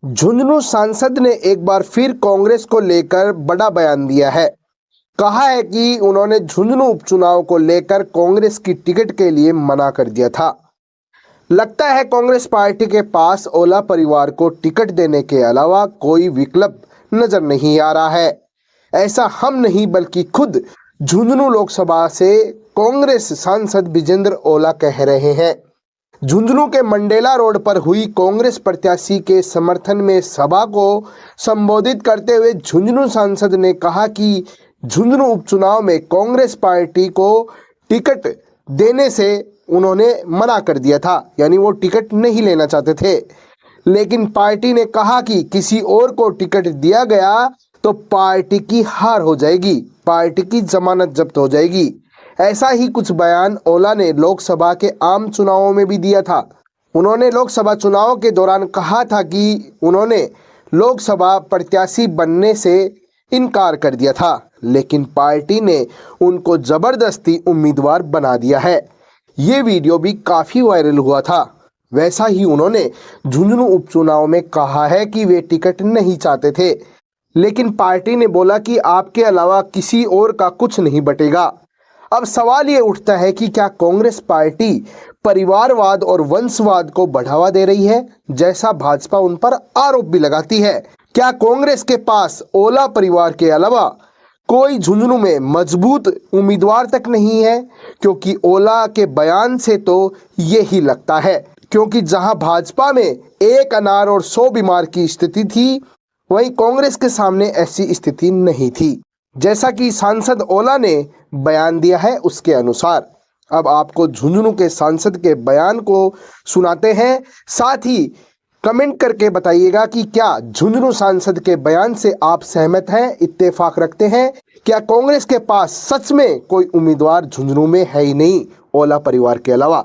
झुंझुनू सांसद ने एक बार फिर कांग्रेस को लेकर बड़ा बयान दिया है। कहा है कि उन्होंने झुंझुनू उपचुनाव को लेकर कांग्रेस की टिकट के लिए मना कर दिया था। लगता है कांग्रेस पार्टी के पास ओला परिवार को टिकट देने के अलावा कोई विकल्प नजर नहीं आ रहा है। ऐसा हम नहीं बल्कि खुद झुंझुनू लोकसभा से कांग्रेस सांसद विजेंद्र ओला कह रहे हैं। झुंझुनू के मंडेला रोड पर हुई कांग्रेस प्रत्याशी के समर्थन में सभा को संबोधित करते हुए झुंझुनू सांसद ने कहा कि झुंझुनू उपचुनाव में कांग्रेस पार्टी को टिकट देने से उन्होंने मना कर दिया था, यानी वो टिकट नहीं लेना चाहते थे। लेकिन पार्टी ने कहा कि किसी और को टिकट दिया गया तो पार्टी की हार हो जाएगी, पार्टी की जमानत जब्त हो जाएगी। ऐसा ही कुछ बयान ओला ने लोकसभा के आम चुनावों में भी दिया था। उन्होंने लोकसभा चुनाव के दौरान कहा था कि उन्होंने लोकसभा प्रत्याशी बनने से इनकार कर दिया था, लेकिन पार्टी ने उनको जबरदस्ती उम्मीदवार बना दिया है। ये वीडियो भी काफ़ी वायरल हुआ था। वैसा ही उन्होंने झुंझुनू उपचुनाव में कहा है कि वे टिकट नहीं चाहते थे, लेकिन पार्टी ने बोला कि आपके अलावा किसी और का कुछ नहीं बटेगा। अब सवाल ये उठता है कि क्या कांग्रेस पार्टी परिवारवाद और वंशवाद को बढ़ावा दे रही है, जैसा भाजपा उन पर आरोप भी लगाती है। क्या कांग्रेस के पास ओला परिवार के अलावा कोई झुंझुनू में मजबूत उम्मीदवार तक नहीं है? क्योंकि ओला के बयान से तो यही लगता है, क्योंकि जहां भाजपा में एक अनार और 100 बीमार की स्थिति थी, वहीं कांग्रेस के सामने ऐसी स्थिति नहीं थी। जैसा कि सांसद ओला ने बयान दिया है उसके अनुसार। अब आपको झुंझुनू के सांसद के बयान को सुनाते हैं, साथ ही कमेंट करके बताइएगा कि क्या झुंझुनू सांसद के बयान से आप सहमत हैं, इत्तेफाक रखते हैं? क्या कांग्रेस के पास सच में कोई उम्मीदवार झुंझुनू में है ही नहीं ओला परिवार के अलावा?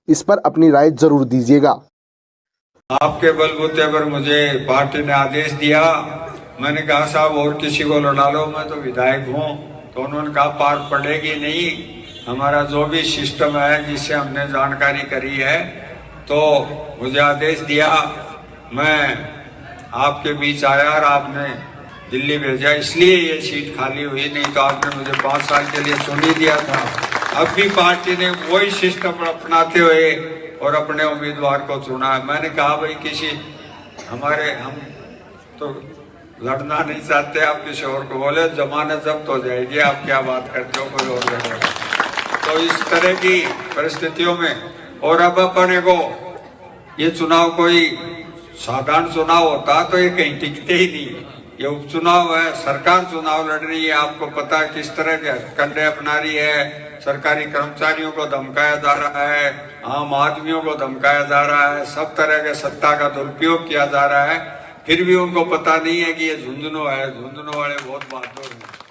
इस पर अपनी राय जरूर दीजिएगा। आपके बलबूते पर मुझे पार्टी ने आदेश दिया। मैंने कहा साहब और किसी को लड़ा लो, मैं तो विधायक हूँ। तो उन्होंने कहा पार पड़ेगी नहीं, हमारा जो भी सिस्टम है जिससे हमने जानकारी करी है, तो मुझे आदेश दिया। मैं आपके बीच आया और आपने दिल्ली भेजा, इसलिए ये सीट खाली हुई, नहीं तो आपने मुझे 5 साल के लिए चुन ही दिया था। अब भी पार्टी ने वही सिस्टम अपनाते हुए और अपने उम्मीदवार को चुना। मैंने कहा भाई हम तो लड़ना नहीं चाहते, आप किसी और को बोले, जमानत जब्त हो जाएगी, आप क्या बात करते हो, कोई और लड़ेगा। तो इस तरह की परिस्थितियों में और अब अपने को ये चुनाव कोई साधारण चुनाव होता तो ये कहीं टिकते ही नहीं। ये उपचुनाव है, सरकार चुनाव लड़ रही है। आपको पता है किस तरह के कंडे अपना रही है। सरकारी कर्मचारियों को धमकाया जा रहा है, आम आदमियों को धमकाया जा रहा है, सब तरह के सत्ता का दुरुपयोग किया जा रहा है। फिर भी उनको पता नहीं है कि ये झुंझुनू है। झुंझुनू वाले बहुत बहादुर हैं।